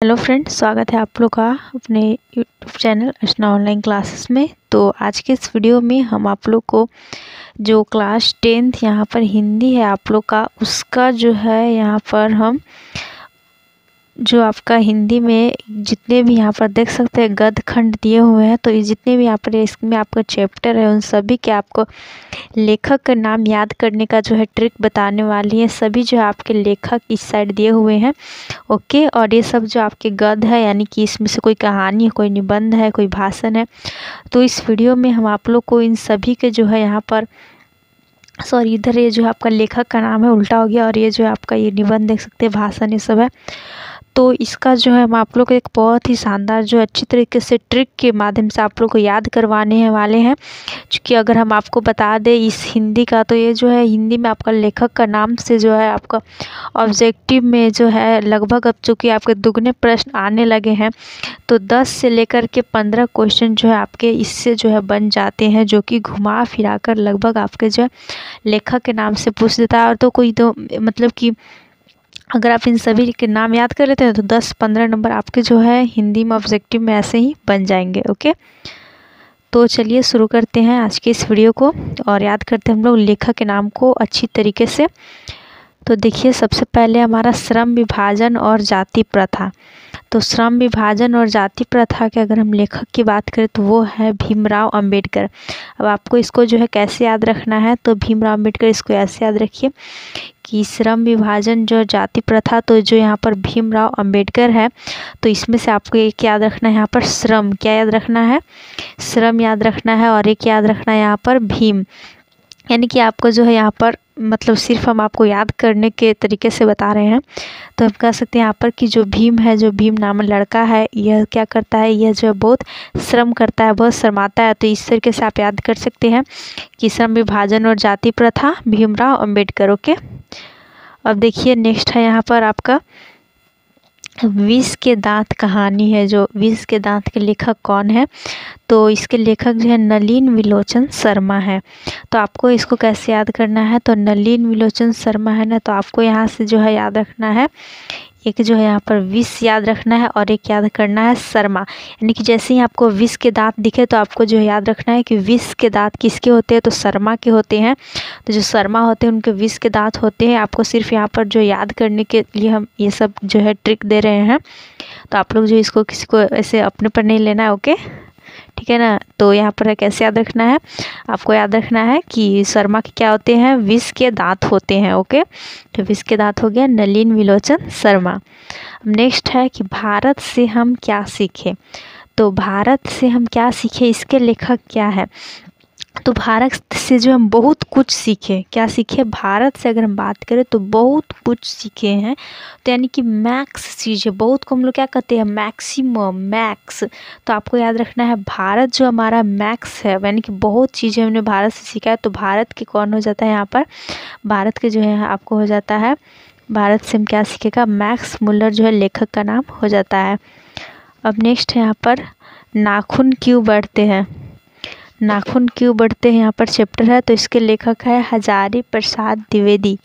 Hello friends, स्वागत है आप लोग का अपने यूट्यूब चैनल अर्चना ऑनलाइन क्लासेस में। तो आज के इस वीडियो में हम आप लोग को जो क्लास 10th यहाँ पर हिंदी है आप लोग का, उसका जो है यहाँ पर हम जो आपका हिंदी में जितने भी यहाँ पर देख सकते हैं गद्य खंड दिए हुए हैं, तो ये जितने भी यहाँ पर इसमें आपका चैप्टर है उन सभी के आपको लेखक का नाम याद करने का जो है ट्रिक बताने वाली है। सभी जो है आपके लेखक इस साइड दिए हुए हैं, ओके। और ये सब जो आपके गद्य है यानी कि इसमें से कोई कहानी है, कोई निबंध है, कोई भाषण है, तो इस वीडियो में हम आप लोग को इन सभी के जो है यहाँ पर इधर ये जो है आपका लेखक का नाम है उल्टा हो गया, और ये जो है आपका ये निबंध देख सकते हैं, भाषण, ये सब है। तो इसका जो है हम आप लोग को एक बहुत ही शानदार जो अच्छी तरीके से ट्रिक के माध्यम से आप लोग को याद करवाने हैं वाले हैं। क्योंकि अगर हम आपको बता दें इस हिंदी का, तो ये जो है हिंदी में आपका लेखक का नाम से जो है आपका ऑब्जेक्टिव में जो है लगभग अब चूँकि आपके दुगने प्रश्न आने लगे हैं, तो 10 से लेकर के 15 क्वेश्चन जो है आपके इससे जो है बन जाते हैं, जो कि घुमा फिरा कर लगभग आपके जो है लेखक के नाम से पूछ देता है। और तो कोई तो मतलब कि अगर आप इन सभी के नाम याद कर लेते हैं तो 10-15 नंबर आपके जो है हिंदी में ऑब्जेक्टिव में ऐसे ही बन जाएंगे, ओके। तो चलिए शुरू करते हैं आज के इस वीडियो को और याद करते हैं हम लोग लेखक के नाम को अच्छी तरीके से। तो देखिए, सबसे पहले हमारा श्रम विभाजन और जाति प्रथा। तो श्रम विभाजन और जाति प्रथा के अगर हम लेखक की बात करें तो वो है भीमराव अंबेडकर। अब आपको इसको जो है कैसे याद रखना है, तो भीमराव अंबेडकर, इसको ऐसे याद रखिए कि श्रम विभाजन जो जाति प्रथा, तो जो यहाँ पर भीमराव अंबेडकर है, तो इसमें से आपको एक याद रखना है यहाँ पर श्रम, क्या याद रखना है, श्रम याद रखना है, और एक याद रखना है यहाँ पर भीम। यानी कि आपको जो है यहाँ पर मतलब सिर्फ हम आपको याद करने के तरीके से बता रहे हैं। तो हम कह सकते हैं यहाँ पर कि जो भीम है, जो भीम नाम लड़का है, यह क्या करता है, यह जो है बहुत श्रम करता है, बहुत शर्माता है। तो इस तरीके से आप याद कर सकते हैं कि श्रम विभाजन और जाति प्रथा, भीमराव अंबेडकर, ओके। अब देखिए नेक्स्ट है यहाँ पर आपका विष के दांत कहानी है। जो विष के दांत के लेखक कौन है, तो इसके लेखक जो है नलिन विलोचन शर्मा है। तो आपको इसको कैसे याद करना है, तो नलिन विलोचन शर्मा है ना, तो आपको यहाँ से जो है याद रखना है, एक जो है यहाँ पर विष याद रखना है और एक याद करना है शर्मा। यानी कि जैसे ही आपको विष के दांत दिखे तो आपको जो है याद रखना है कि विष के दांत किसके होते हैं, तो शर्मा के होते हैं। तो जो शर्मा होते हैं उनके विष के दांत होते हैं। आपको सिर्फ यहाँ पर जो याद करने के लिए हम ये सब जो है ट्रिक दे रहे हैं, तो आप लोग जो इसको किसी को ऐसे अपने पर नहीं लेना है, ओके, ठीक है ना। तो यहाँ पर कैसे याद रखना है, आपको याद रखना है कि शर्मा के क्या होते हैं, विष के दांत होते हैं, ओके। तो विष के दांत हो गया नलिन विलोचन शर्मा। अब नेक्स्ट है कि भारत से हम क्या सीखें। तो भारत से हम क्या सीखें, इसके लेखक क्या है, तो भारत से जो हम बहुत कुछ सीखे, क्या सीखे, भारत से अगर हम बात करें तो बहुत कुछ सीखे हैं। तो यानी कि मैक्स चीज़ें, बहुत को हम लोग क्या कहते हैं, मैक्सिमम, मैक्स। तो आपको याद रखना है भारत जो हमारा मैक्स है, यानी कि बहुत चीज़ें हमने भारत से सीखा है। तो भारत के कौन हो जाता है यहाँ पर, भारत के जो है आपको हो जाता है, भारत से हम क्या सीखेगा, मैक्स मुलर जो है लेखक का नाम हो जाता है। अब नेक्स्ट है यहाँ पर नाखून क्यों बढ़ते हैं। नाखून क्यों बढ़ते हैं यहाँ पर चैप्टर है, तो इसके लेखक है हजारी प्रसाद द्विवेदी।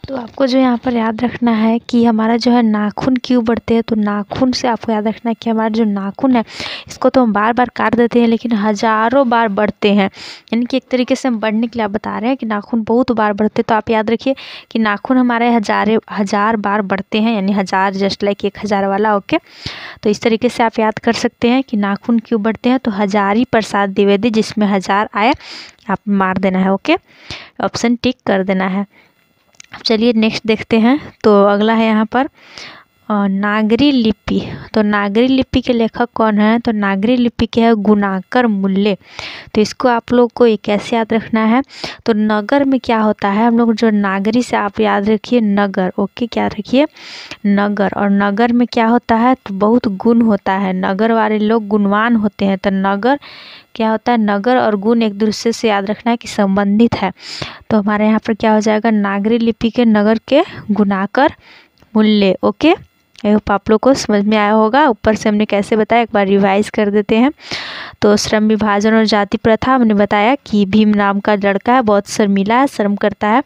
तो आपको जो यहाँ पर याद रखना है कि हमारा जो है नाखून क्यों बढ़ते हैं, तो नाखून से आपको याद रखना है कि हमारा जो नाखून है इसको तो हम बार बार काट देते हैं लेकिन हज़ारों बार बढ़ते हैं। यानी कि एक तरीके से हम बढ़ने के लिए आप बता रहे हैं कि नाखून बहुत बार बढ़ते हैं। तो आप याद रखिए कि नाखून हमारे हज़ार बार बढ़ते हैं, यानी हज़ार जस्ट लाइक 1000 वाला, ओके। तो इस तरीके से आप याद कर सकते हैं कि नाखून क्यों बढ़ते हैं, तो हजारी प्रसाद द्विवेदी, जिसमें 1000 आए आप मार देना है, ओके, ऑप्शन टिक कर देना है। चलिए नेक्स्ट देखते हैं। तो अगला है यहाँ पर नागरी लिपि। तो नागरी लिपि के लेखक कौन है, तो नागरी लिपि के है गुणाकर मूल्य। तो इसको आप लोग को ये कैसे याद रखना है, तो नगर में क्या होता है, हम लोग जो नागरी से आप याद रखिए नगर, ओके, क्या रखिए नगर। और नगर में क्या होता है, तो बहुत गुण होता है, नगर वाले लोग गुणवान होते हैं। तो नगर क्या होता है, नगर और गुण एक दूसरे से याद रखना है कि संबंधित है। तो हमारे यहाँ पर क्या हो जाएगा, नागरी लिपि के नगर के गुणाकर मूल्य, ओके। आई होप आप लोग को समझ में आया होगा। ऊपर से हमने कैसे बताया एक बार रिवाइज कर देते हैं। तो श्रम विभाजन और जाति प्रथा हमने बताया कि भीम नाम का लड़का है, बहुत शर्मीला है, शर्म करता है,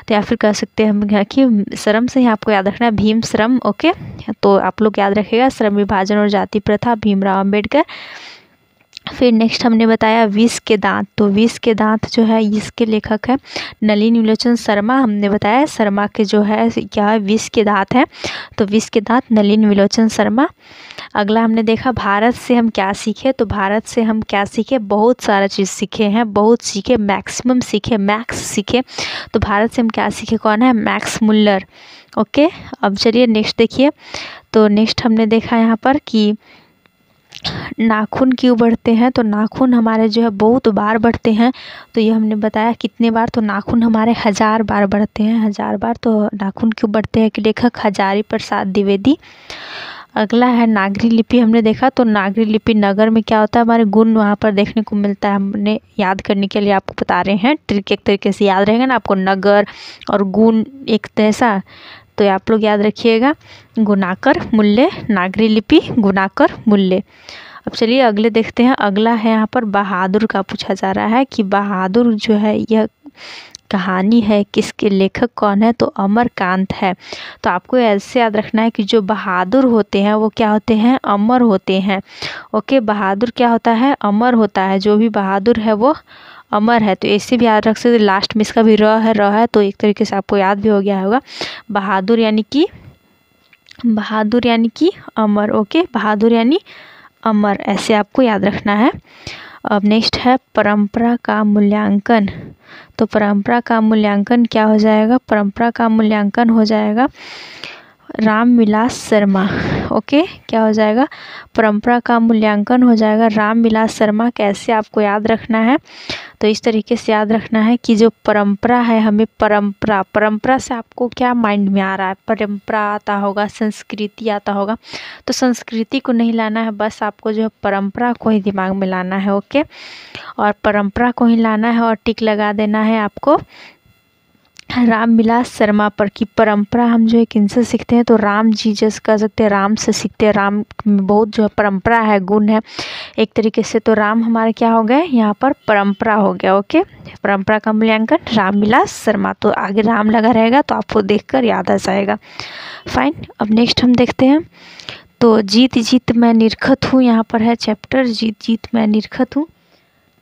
तो या फिर कह सकते हैं हम कि शर्म से ही आपको याद रखना है भीम श्रम। ओके, तो आप लोग याद रखिएगा श्रम विभाजन और जाति प्रथा, भीमराव अम्बेडकर। फिर नेक्स्ट हमने बताया विष के दांत। तो विष के दांत जो है इसके लेखक है नलिनी विलोचन शर्मा। हमने बताया शर्मा के जो है क्या है विष के दांत है, तो विष के दांत नलिनी विलोचन शर्मा। अगला हमने देखा भारत से हम क्या सीखे। तो भारत से हम क्या सीखे, बहुत सारा चीज़ सीखे हैं, बहुत सीखे, मैक्सिमम सीखे, मैक्स सीखे। तो भारत से हम क्या सीखे, कौन है, मैक्स मुल्लर। ओके, अब चलिए नेक्स्ट देखिए। तो नेक्स्ट हमने देखा यहाँ पर कि नाखून क्यों बढ़ते हैं। तो नाखून हमारे जो है बहुत बार बढ़ते हैं। तो ये हमने बताया कितने बार, तो नाखून हमारे 1000 बार बढ़ते हैं, 1000 बार। तो नाखून क्यों बढ़ते हैं कि लेखक हजारी प्रसाद द्विवेदी। अगला है नागरी लिपि हमने देखा। तो नागरी लिपि नगर में क्या होता है, हमारे गुण वहाँ पर देखने को मिलता है। हमने याद करने के लिए आपको बता रहे हैं, ट्रिक एक तरीके से याद रहेगा ना आपको, नगर और गुण एक जैसा, तो आप लोग याद रखिएगा गुणाकर मूल्य, नागरी लिपि गुणाकर मूल्य। अब चलिए अगले देखते हैं। अगला है यहाँ पर बहादुर का पूछा जा रहा है कि बहादुर जो है यह कहानी है किसके, लेखक कौन है, तो अमरकांत है। तो आपको ऐसे याद रखना है कि जो बहादुर होते हैं वो क्या होते हैं, अमर होते हैं। ओके, बहादुर क्या होता है, अमर होता है, जो भी बहादुर है वो अमर है। तो ऐसे भी याद रख सकते, लास्ट में इसका भी र है, तो एक तरीके से आपको याद भी हो गया होगा। बहादुर यानी कि अमर। ओके, बहादुर यानी अमर, ऐसे आपको याद रखना है। अब नेक्स्ट है परंपरा का मूल्यांकन। तो परंपरा का मूल्यांकन क्या हो जाएगा, परंपरा का मूल्यांकन हो जाएगा रामविलास शर्मा। ओके, क्या हो जाएगा, परंपरा का मूल्यांकन हो जाएगा रामविलास शर्मा। कैसे आपको याद रखना है, तो इस तरीके से याद रखना है कि जो परंपरा है, हमें परंपरा से आपको क्या माइंड में आ रहा है, परंपरा आता होगा, संस्कृति आता होगा। तो संस्कृति को नहीं लाना है, बस आपको जो है परंपरा को ही दिमाग में लाना है। ओके, और परंपरा को ही लाना है और टिक लगा देना है आपको रामविलास शर्मा पर। कि परंपरा हम जो है किनसे सीखते हैं, तो राम जी जैसे कह सकते हैं, राम से सीखते हैं। राम में बहुत जो है परंपरा है, गुण है एक तरीके से। तो राम हमारे क्या हो गए, यहाँ पर परंपरा हो गया। ओके, परंपरा का मूल्यांकन रामविलास शर्मा। तो आगे राम लगा रहेगा तो आपको देखकर याद आ जाएगा। फाइन, अब नेक्स्ट हम देखते हैं। तो जीत जीत मैं निरखत हूँ, यहाँ पर है चैप्टर जीत जीत मैं निरखत हूँ।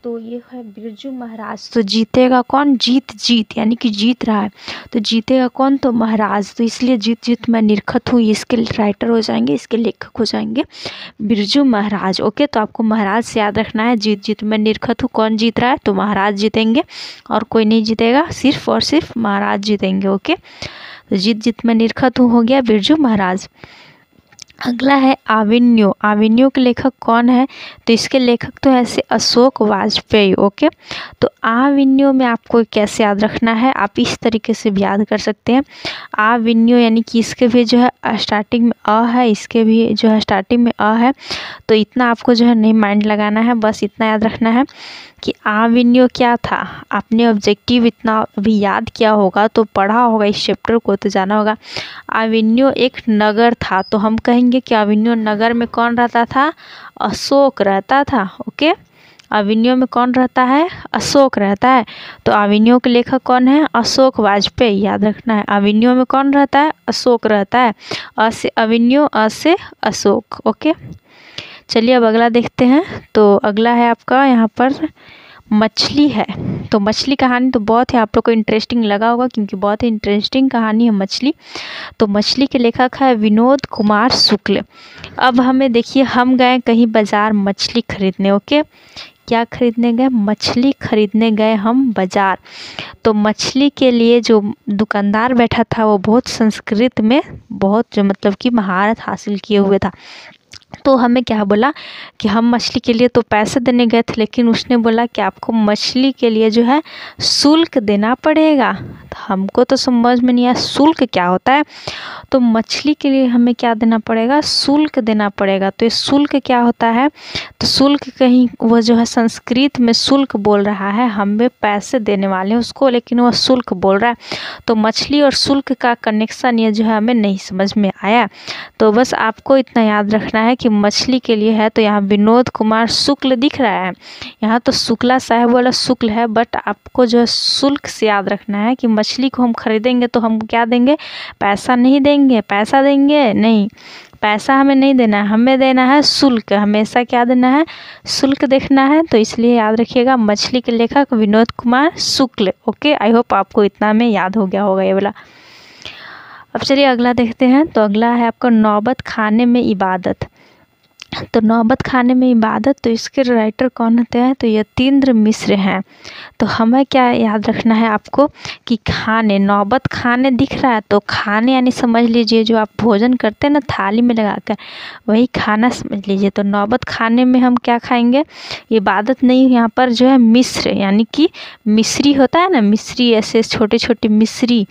तो ये है बिरजू महाराज। तो जीतेगा कौन, जीत यानी कि जीत रहा है, तो जीतेगा कौन, तो महाराज। तो इसलिए जीत जीत मैं निरखत हूँ, इसके राइटर हो जाएंगे, इसके लेखक हो जाएंगे बिरजू महाराज। ओके, तो आपको महाराज से याद रखना है। जीत जीत मैं निरखत हूँ, कौन जीत रहा है, तो महाराज जीतेंगे और कोई नहीं जीतेगा, सिर्फ और सिर्फ महाराज जीतेंगे। ओके, तो जीत जीत मैं निरखत हूँ हो गया बिरजू महाराज। अगला है आविन्यो। आविन्यो के लेखक कौन है, तो इसके लेखक तो ऐसे अशोक वाजपेयी। ओके, तो आविन्यो में आपको कैसे याद रखना है, आप इस तरीके से भी याद कर सकते हैं। आविन्यो यानी कि इसके भी जो है स्टार्टिंग में अ है, इसके भी जो है स्टार्टिंग में अ है। तो इतना आपको जो है नहीं माइंड लगाना है, बस इतना याद रखना है कि आविन्यो क्या था। आपने ऑब्जेक्टिव इतना अभी याद किया होगा, तो पढ़ा होगा इस चैप्टर को, तो जाना होगा आविन्यो एक नगर था। तो हम कहेंगे कि आविन्यो नगर में कौन रहता था, अशोक रहता था। ओके, आविन्यो में कौन रहता है, अशोक रहता है। तो आविन्यो के लेखक कौन है, अशोक वाजपेयी, याद रखना है। आविन्यो में कौन रहता है, अशोक रहता है, अ से आविन्यो, अ से अशोक। ओके, चलिए अब अगला देखते हैं। तो अगला है आपका यहाँ पर मछली है। तो मछली कहानी तो बहुत ही आप लोग को इंटरेस्टिंग लगा होगा, क्योंकि बहुत ही इंटरेस्टिंग कहानी है मछली। तो मछली के लेखक है विनोद कुमार शुक्ल। अब हमें देखिए, हम गए कहीं बाज़ार मछली खरीदने। ओके, क्या खरीदने गए, मछली खरीदने गए हम बाज़ार। तो मछली के लिए जो दुकानदार बैठा था वो बहुत संस्कृत में बहुत जो मतलब कि महारत हासिल किए हुए था। तो हमें क्या बोला कि हम मछली के लिए तो पैसे देने गए थे, लेकिन उसने बोला कि आपको मछली के लिए जो है शुल्क देना पड़ेगा। हमको तो समझ में नहीं आया शुल्क क्या होता है। तो मछली के लिए हमें क्या देना पड़ेगा, शुल्क देना पड़ेगा। तो ये शुल्क क्या होता है, तो शुल्क कहीं वो जो है संस्कृत में शुल्क बोल रहा है, हमें पैसे देने वाले हैं उसको, लेकिन वह शुल्क बोल रहा है। तो मछली और शुल्क का कनेक्शन ये जो है हमें नहीं समझ में आया। तो बस आपको इतना याद रखना है कि मछली के लिए है तो यहाँ विनोद कुमार शुक्ल दिख रहा है, यहाँ तो शुक्ला साहब वाला शुक्ल है, बट आपको जो है शुल्क से याद रखना है कि मछली को हम खरीदेंगे तो हम क्या देंगे, पैसा नहीं देंगे, पैसा देंगे नहीं, पैसा हमें नहीं देना है, हमें देना है शुल्क, हमेशा क्या देना है, शुल्क देखना है। तो इसलिए याद रखिएगा मछली के लेखक Vinod Kumar Shukla. Okay, I hope आपको इतना में याद हो गया होगा ये वाला। अब चलिए अगला देखते हैं। तो अगला है आपका नौबत खाने में इबादत। तो नौबत खाने में इबादत, तो इसके राइटर कौन होते हैं, तो यतीन्द्र मिश्र हैं। तो हमें क्या याद रखना है आपको कि खाने, नौबत खाने दिख रहा है तो खाने यानी समझ लीजिए जो आप भोजन करते हैं ना थाली में लगाकर, वही खाना समझ लीजिए। तो नौबत खाने में हम क्या खाएंगे, इबादत नहीं, यहाँ पर जो है मिश्र यानी कि मिश्री होता है ना, मिश्री ऐसे छोटे छोटे मिश्री,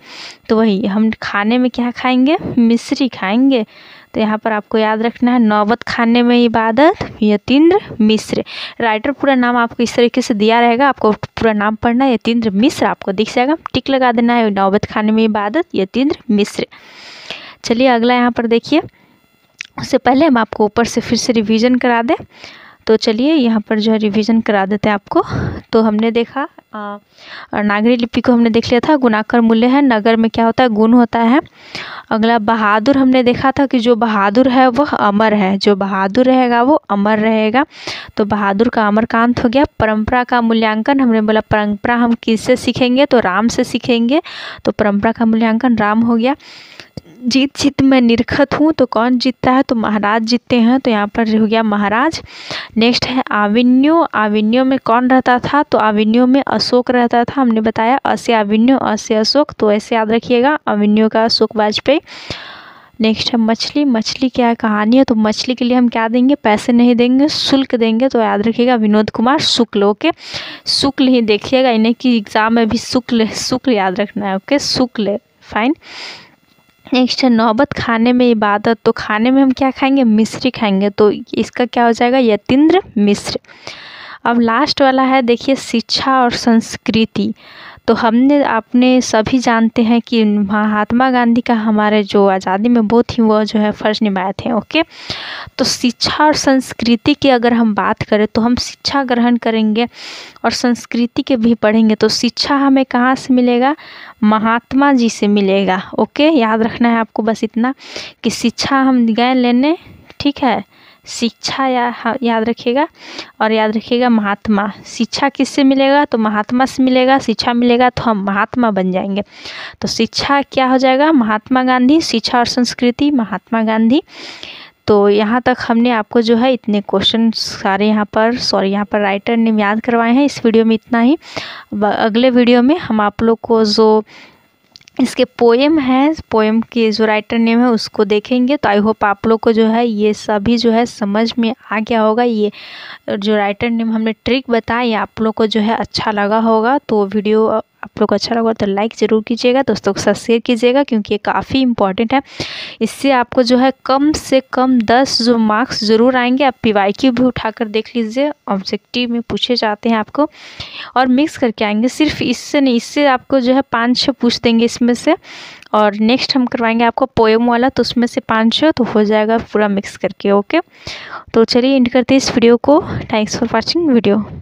तो वही हम खाने में क्या खाएंगे, मिश्री खाएंगे। तो यहाँ पर आपको याद रखना है नौबत खाने में इबादत, यतीन्द्र मिश्र। राइटर पूरा नाम आपको इस तरीके से दिया रहेगा, आपको पूरा नाम पढ़ना है, यतीन्द्र मिश्र आपको दिख जाएगा, टिक लगा देना है, नौबत खाने में इबादत यतीन्द्र मिश्र। चलिए अगला यहाँ पर देखिए, उससे पहले हम आपको ऊपर से फिर से रिवीजन करा दें। तो चलिए यहाँ पर जो है रिवीजन करा देते हैं आपको। तो हमने देखा नागरी लिपि को हमने देख लिया था, गुणाकर मूल्य है, नगर में क्या होता है, गुण होता है। अगला बहादुर हमने देखा था कि जो बहादुर है वह अमर है, जो बहादुर रहेगा वो अमर रहेगा। तो बहादुर का अमरकांत हो गया। परंपरा का मूल्यांकन हमने बोला, परंपरा हम किससे सीखेंगे, तो राम से सीखेंगे, तो परंपरा का मूल्यांकन राम हो गया। जीत जीत मैं निरखत हूँ, तो कौन जीतता है, तो महाराज जीतते हैं, तो यहाँ पर हो गया महाराज। नेक्स्ट है आविन्यो, आविन्यो में कौन रहता था, तो आविन्यो में अशोक रहता था, हमने बताया अ से आविन्यो अ से अशोक, तो ऐसे याद रखिएगा आविन्यो का अशोक वाजपेयी। नेक्स्ट है मछली, मछली क्या कहानी है, तो मछली के लिए हम क्या देंगे, पैसे नहीं देंगे, शुल्क देंगे, तो याद रखिएगा विनोद कुमार शुक्ल। ओके, शुक्ल ही देखिएगा, इन्हें की एग्जाम में भी शुक्ल शुक्ल याद रखना है। ओके, शुक्ल, फाइन। नेक्स्ट है नौबत खाने में इबादत, तो खाने में हम क्या खाएंगे, मिश्री खाएंगे, तो इसका क्या हो जाएगा, यतीन्द्र मिश्र। अब लास्ट वाला है देखिए शिक्षा और संस्कृति। तो हमने आपने सभी जानते हैं कि महात्मा गांधी का हमारे जो आज़ादी में बहुत ही वो जो है फर्ज निभाए थे। ओके, तो शिक्षा और संस्कृति की अगर हम बात करें तो हम शिक्षा ग्रहण करेंगे और संस्कृति के भी पढ़ेंगे। तो शिक्षा हमें कहाँ से मिलेगा, महात्मा जी से मिलेगा। ओके, याद रखना है आपको बस इतना कि शिक्षा हम गए लेने, ठीक है, शिक्षा याद रखिएगा, और याद रखिएगा महात्मा, शिक्षा किससे मिलेगा, तो महात्मा से मिलेगा, शिक्षा मिलेगा तो हम महात्मा बन जाएंगे। तो शिक्षा क्या हो जाएगा, महात्मा गांधी, शिक्षा और संस्कृति महात्मा गांधी। तो यहाँ तक हमने आपको जो है इतने क्वेश्चन सारे यहाँ पर राइटर ने याद करवाए हैं। इस वीडियो में इतना ही। अगले वीडियो में हम आप लोग को जो इसके पोएम है, पोएम के जो राइटर नेम है उसको देखेंगे। तो आई होप आप लोग को जो है ये सभी जो है समझ में आ गया होगा। ये जो राइटर नेम हमने ट्रिक बताया आप लोग को जो है अच्छा लगा होगा। तो वीडियो आप लोग को अच्छा लगा तो लाइक ज़रूर कीजिएगा, दोस्तों के साथ शेयर कीजिएगा, क्योंकि ये काफ़ी इंपॉर्टेंट है। इससे आपको जो है कम से कम 10 जो मार्क्स ज़रूर आएंगे। आप PYQ भी उठाकर देख लीजिए, ऑब्जेक्टिव में पूछे जाते हैं आपको, और मिक्स करके आएंगे। सिर्फ इससे नहीं, इससे आपको जो है 5-6 पूछ देंगे इसमें से, और नेक्स्ट हम करवाएंगे आपको पोएम वाला, तो उसमें से 5-6 तो हो जाएगा पूरा मिक्स करके। ओके, तो चलिए एंड करते हैं इस वीडियो को। Thanks for watching video.